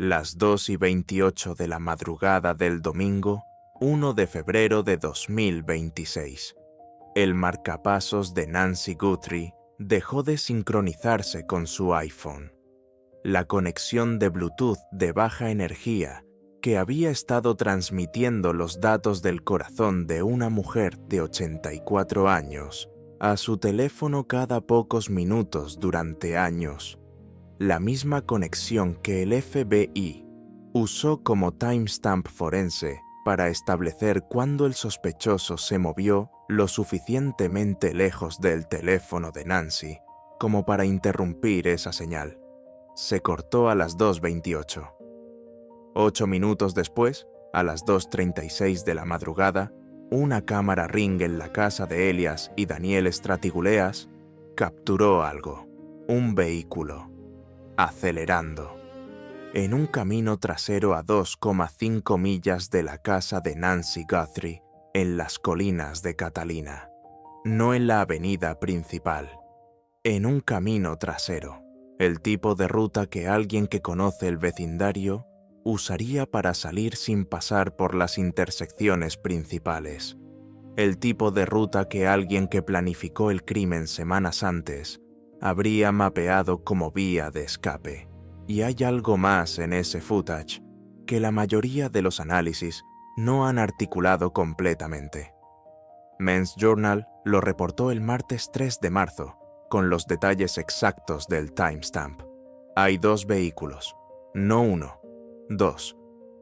Las 2:28 de la madrugada del domingo, 1 de febrero de 2026. El marcapasos de Nancy Guthrie dejó de sincronizarse con su iPhone. La conexión de Bluetooth de baja energía que había estado transmitiendo los datos del corazón de una mujer de 84 años a su teléfono cada pocos minutos durante años. La misma conexión que el FBI usó como timestamp forense para establecer cuándo el sospechoso se movió lo suficientemente lejos del teléfono de Nancy como para interrumpir esa señal. Se cortó a las 2:28. 8 minutos después, a las 2:36 de la madrugada, una cámara Ring en la casa de Elias y Daniel Stratigouleas capturó algo, un vehículo, acelerando, en un camino trasero a 2,5 millas de la casa de Nancy Guthrie, en las colinas de Catalina, no en la avenida principal, en un camino trasero, el tipo de ruta que alguien que conoce el vecindario usaría para salir sin pasar por las intersecciones principales, el tipo de ruta que alguien que planificó el crimen semanas antes habría mapeado como vía de escape. Y hay algo más en ese footage que la mayoría de los análisis no han articulado completamente. Men's Journal lo reportó el martes 3 de marzo, con los detalles exactos del timestamp. Hay 2 vehículos, no uno, 2.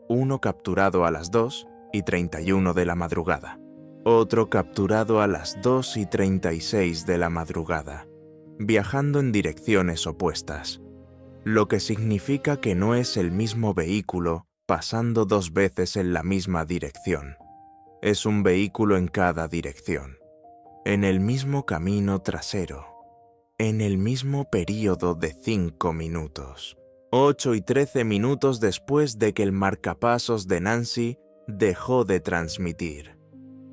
Uno capturado a las 2:31 de la madrugada. Otro capturado a las 2:36 de la madrugada, viajando en direcciones opuestas, lo que significa que no es el mismo vehículo pasando 2 veces en la misma dirección. Es un vehículo en cada dirección, en el mismo camino trasero, en el mismo período de 5 minutos. 8:13 minutos después de que el marcapasos de Nancy dejó de transmitir.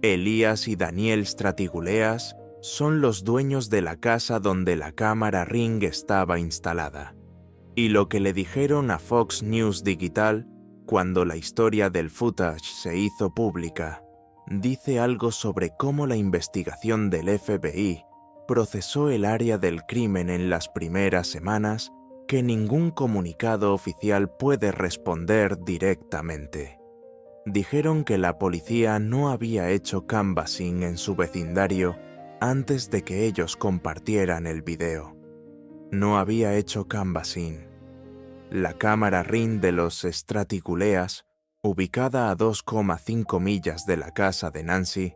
Elias y Daniel Stratigouleas son los dueños de la casa donde la cámara Ring estaba instalada. Y lo que le dijeron a Fox News Digital cuando la historia del footage se hizo pública, dice algo sobre cómo la investigación del FBI procesó el área del crimen en las primeras semanas que ningún comunicado oficial puede responder directamente. Dijeron que la policía no había hecho canvassing en su vecindario antes de que ellos compartieran el video. No había hecho canvassing. La cámara Ring de los Stratigouleas, ubicada a 2,5 millas de la casa de Nancy,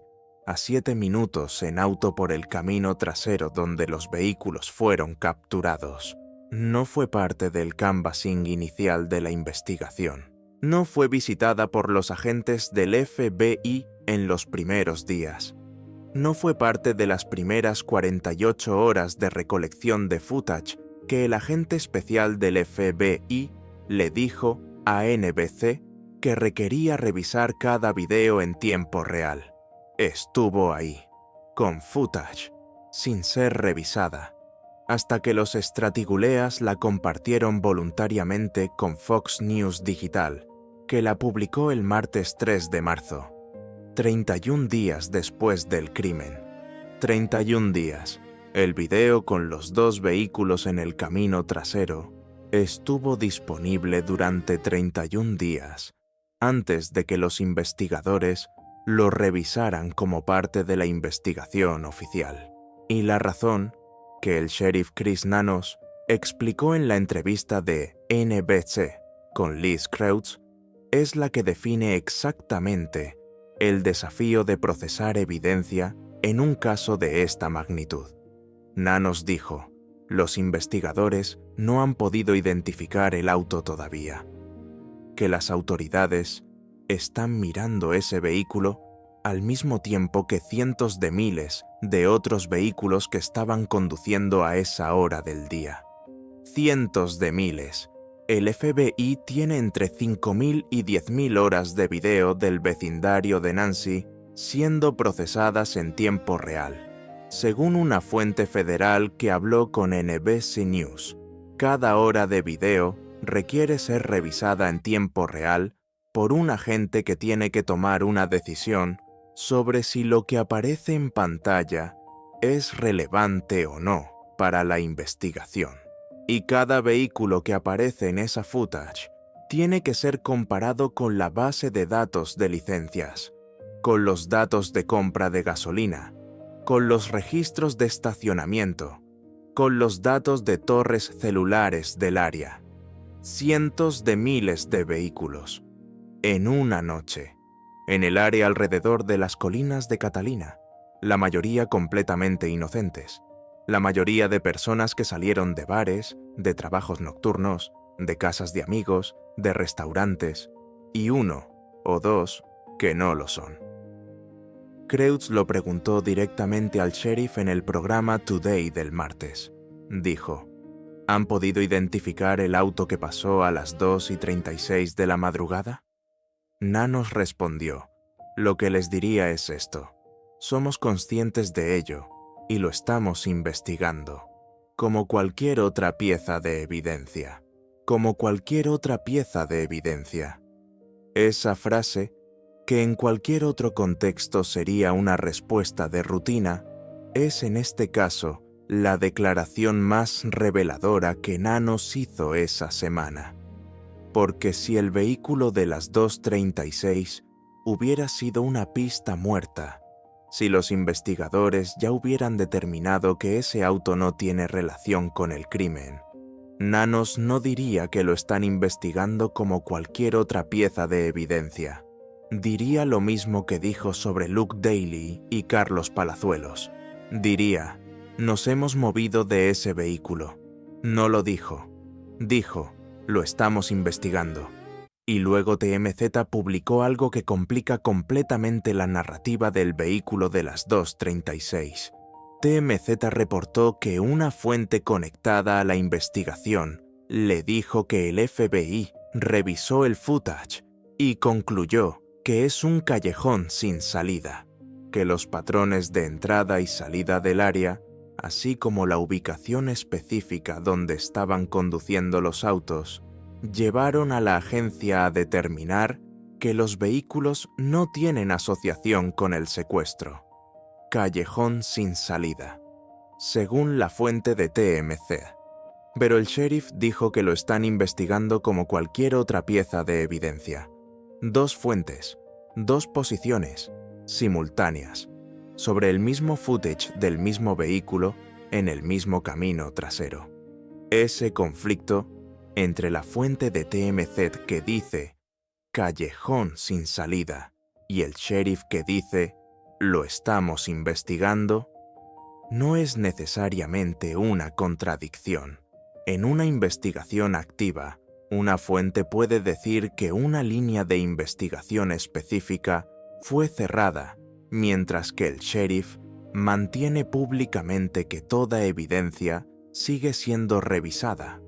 a 7 minutos en auto por el camino trasero donde los vehículos fueron capturados, no fue parte del canvassing inicial de la investigación. No fue visitada por los agentes del FBI en los primeros días. No fue parte de las primeras 48 horas de recolección de footage que el agente especial del FBI le dijo a NBC que requería revisar cada video en tiempo real. Estuvo ahí, con footage, sin ser revisada, hasta que los Stratigouleas la compartieron voluntariamente con Fox News Digital, que la publicó el martes 3 de marzo, 31 días después del crimen. 31 días. El video con los 2 vehículos en el camino trasero estuvo disponible durante 31 días, antes de que los investigadores lo revisaran como parte de la investigación oficial. Y la razón, que el sheriff Chris Nanos explicó en la entrevista de NBC con Liz Kreutz, es la que define exactamente el desafío de procesar evidencia en un caso de esta magnitud. Nanos dijo, los investigadores no han podido identificar el auto todavía, que las autoridades están mirando ese vehículo al mismo tiempo que cientos de miles de otros vehículos que estaban conduciendo a esa hora del día. Cientos de miles. El FBI tiene entre 5.000 y 10.000 horas de video del vecindario de Nancy siendo procesadas en tiempo real. Según una fuente federal que habló con NBC News, cada hora de video requiere ser revisada en tiempo real por un agente que tiene que tomar una decisión sobre si lo que aparece en pantalla es relevante o no para la investigación. Y cada vehículo que aparece en esa footage tiene que ser comparado con la base de datos de licencias, con los datos de compra de gasolina, con los registros de estacionamiento, con los datos de torres celulares del área. Cientos de miles de vehículos, en una noche, en el área alrededor de las colinas de Catalina, la mayoría completamente inocentes, la mayoría de personas que salieron de bares, de trabajos nocturnos, de casas de amigos, de restaurantes, y uno o dos que no lo son. Kreutz lo preguntó directamente al sheriff en el programa Today del martes. Dijo: ¿Han podido identificar el auto que pasó a las 2:36 de la madrugada? Nanos respondió: lo que les diría es esto. Somos conscientes de ello y lo estamos investigando, como cualquier otra pieza de evidencia. Como cualquier otra pieza de evidencia. Esa frase, que en cualquier otro contexto sería una respuesta de rutina, es en este caso la declaración más reveladora que Nanos hizo esa semana. Porque si el vehículo de las 2:36 hubiera sido una pista muerta, si los investigadores ya hubieran determinado que ese auto no tiene relación con el crimen, Nanos no diría que lo están investigando como cualquier otra pieza de evidencia. Diría lo mismo que dijo sobre Luke Daly y Carlos Palazuelos. Diría: nos hemos movido de ese vehículo. No lo dijo. Dijo: lo estamos investigando. Y luego TMZ publicó algo que complica completamente la narrativa del vehículo de las 2:36. TMZ reportó que una fuente conectada a la investigación le dijo que el FBI revisó el footage y concluyó que es un callejón sin salida, que los patrones de entrada y salida del área, así como la ubicación específica donde estaban conduciendo los autos, llevaron a la agencia a determinar que los vehículos no tienen asociación con el secuestro. Callejón sin salida, según la fuente de TMZ. Pero el sheriff dijo que lo están investigando como cualquier otra pieza de evidencia. Dos fuentes, dos posiciones, simultáneas, sobre el mismo footage del mismo vehículo en el mismo camino trasero. Ese conflicto entre la fuente de TMZ que dice callejón sin salida y el sheriff que dice lo estamos investigando, no es necesariamente una contradicción. En una investigación activa, una fuente puede decir que una línea de investigación específica fue cerrada, mientras que el sheriff mantiene públicamente que toda evidencia sigue siendo revisada,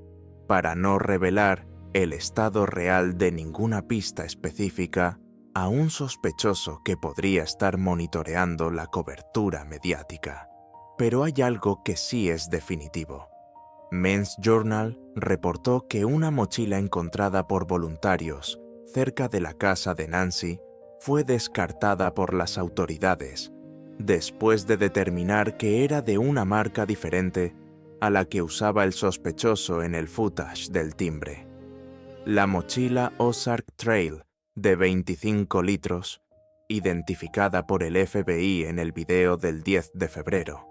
para no revelar el estado real de ninguna pista específica a un sospechoso que podría estar monitoreando la cobertura mediática. Pero hay algo que sí es definitivo. Men's Journal reportó que una mochila encontrada por voluntarios cerca de la casa de Nancy fue descartada por las autoridades, después de determinar que era de una marca diferente a la que usaba el sospechoso en el footage del timbre. La mochila Ozark Trail, de 25 litros, identificada por el FBI en el video del 10 de febrero,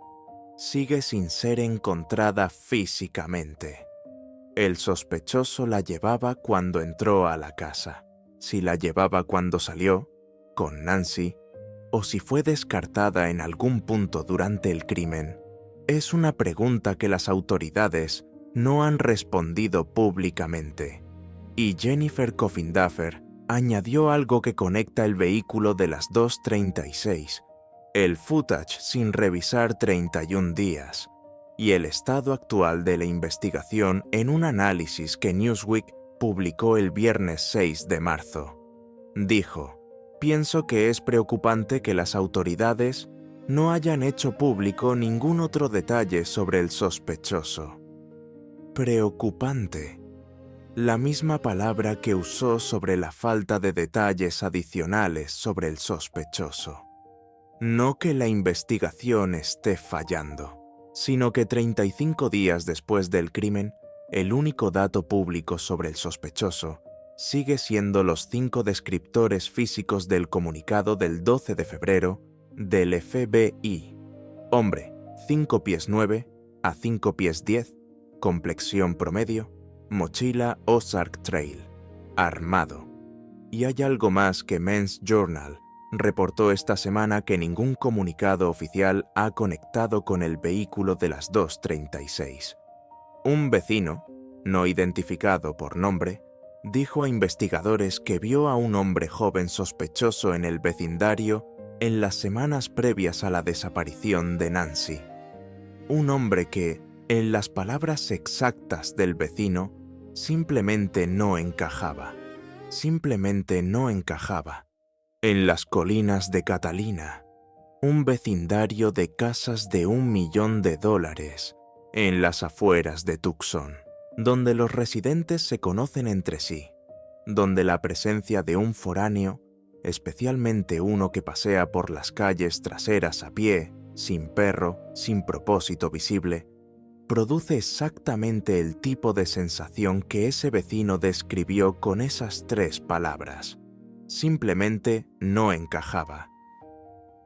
sigue sin ser encontrada físicamente. El sospechoso la llevaba cuando entró a la casa, si la llevaba cuando salió, con Nancy, o si fue descartada en algún punto durante el crimen, es una pregunta que las autoridades no han respondido públicamente. Y Jennifer Coffin Duffer añadió algo que conecta el vehículo de las 2:36, el footage sin revisar 31 días, y el estado actual de la investigación en un análisis que Newsweek publicó el viernes 6 de marzo. Dijo: pienso que es preocupante que las autoridades no hayan hecho público ningún otro detalle sobre el sospechoso. Preocupante. la misma palabra que usó sobre la falta de detalles adicionales sobre el sospechoso. No que la investigación esté fallando, sino que 35 días después del crimen, el único dato público sobre el sospechoso sigue siendo los 5 descriptores físicos del comunicado del 12 de febrero del FBI. Hombre, 5 pies 9 a 5 pies 10, complexión promedio, mochila Ozark Trail, armado. Y hay algo más que Men's Journal reportó esta semana que ningún comunicado oficial ha conectado con el vehículo de las 2:36. Un vecino, no identificado por nombre, dijo a investigadores que vio a un hombre joven sospechoso en el vecindario en las semanas previas a la desaparición de Nancy. Un hombre que, en las palabras exactas del vecino, simplemente no encajaba. Simplemente no encajaba. En las colinas de Catalina, un vecindario de casas de $1 millón, en las afueras de Tucson, donde los residentes se conocen entre sí, donde la presencia de un foráneo, especialmente uno que pasea por las calles traseras a pie, sin perro, sin propósito visible, produce exactamente el tipo de sensación que ese vecino describió con esas 3 palabras. Simplemente no encajaba.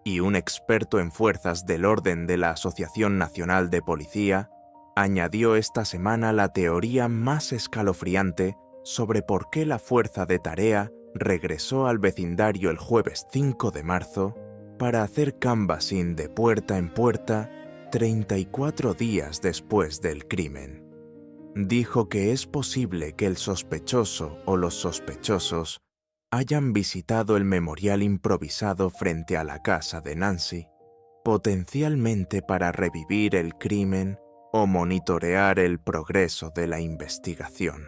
Y un experto en fuerzas del orden de la Asociación Nacional de Policía añadió esta semana la teoría más escalofriante sobre por qué la fuerza de tarea regresó al vecindario el jueves 5 de marzo para hacer canvassing de puerta en puerta 34 días después del crimen. Dijo que es posible que el sospechoso o los sospechosos hayan visitado el memorial improvisado frente a la casa de Nancy, potencialmente para revivir el crimen o monitorear el progreso de la investigación.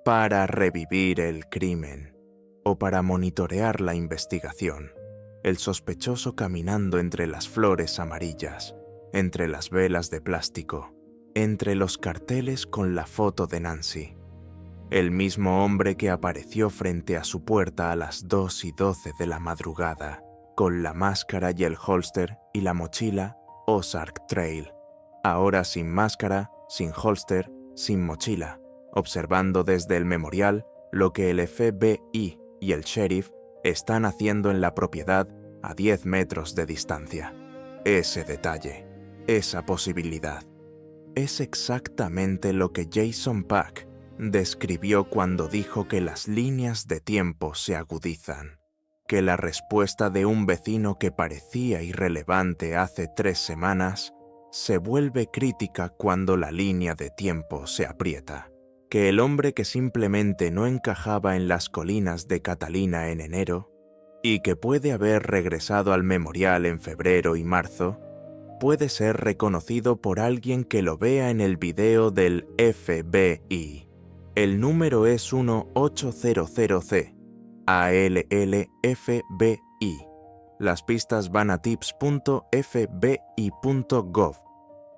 Para revivir el crimen o para monitorear la investigación, el sospechoso caminando entre las flores amarillas, entre las velas de plástico, entre los carteles con la foto de Nancy. El mismo hombre que apareció frente a su puerta a las 2:12 de la madrugada, con la máscara y el holster y la mochila Ozark Trail, ahora sin máscara, sin holster, sin mochila, observando desde el memorial lo que el FBI y el sheriff están haciendo en la propiedad a 10 metros de distancia. Ese detalle, esa posibilidad, es exactamente lo que Jason Pack describió cuando dijo que las líneas de tiempo se agudizan, que la respuesta de un vecino que parecía irrelevante hace 3 semanas se vuelve crítica cuando la línea de tiempo se aprieta, que el hombre que simplemente no encajaba en las colinas de Catalina en enero y que puede haber regresado al memorial en febrero y marzo, puede ser reconocido por alguien que lo vea en el video del FBI. El número es 1800C, ALLFBI. Las pistas van a tips.fbi.gov.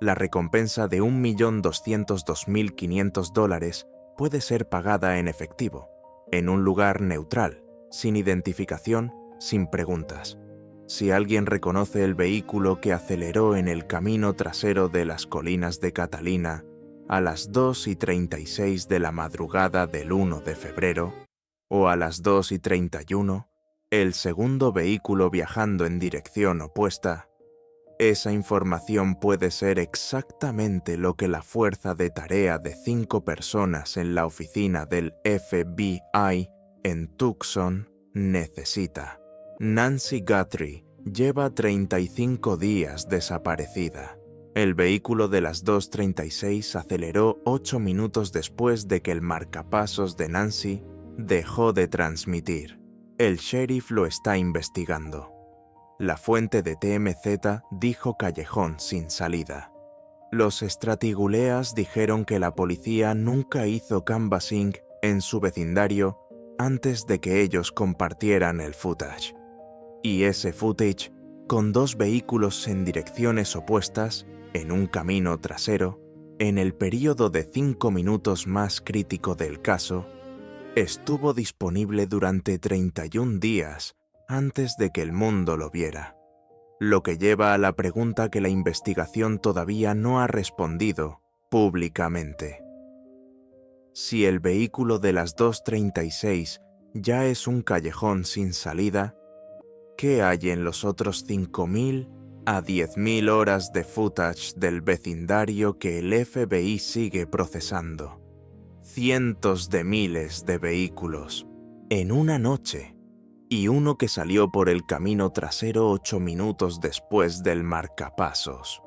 La recompensa de $1.202.500 puede ser pagada en efectivo, en un lugar neutral, sin identificación, sin preguntas. Si alguien reconoce el vehículo que aceleró en el camino trasero de las colinas de Catalina a las 2:36 de la madrugada del 1 de febrero, o a las 2:31, el segundo vehículo viajando en dirección opuesta, esa información puede ser exactamente lo que la fuerza de tarea de 5 personas en la oficina del FBI en Tucson necesita. Nancy Guthrie lleva 35 días desaparecida. El vehículo de las 2:36 aceleró 8 minutos después de que el marcapasos de Nancy dejó de transmitir. El sheriff lo está investigando. La fuente de TMZ dijo callejón sin salida. Los Stratiguleas dijeron que la policía nunca hizo canvassing en su vecindario antes de que ellos compartieran el footage. Y ese footage, con 2 vehículos en direcciones opuestas, en un camino trasero, En el período de 5 minutos más crítico del caso, estuvo disponible durante 31 días antes de que el mundo lo viera, lo que lleva a la pregunta que la investigación todavía no ha respondido públicamente. Si el vehículo de las 2:36 ya es un callejón sin salida, ¿qué hay en los otros 5.000 a 10.000 horas de footage del vecindario que el FBI sigue procesando? Cientos de miles de vehículos en una noche, y uno que salió por el camino trasero 8 minutos después del marcapasos.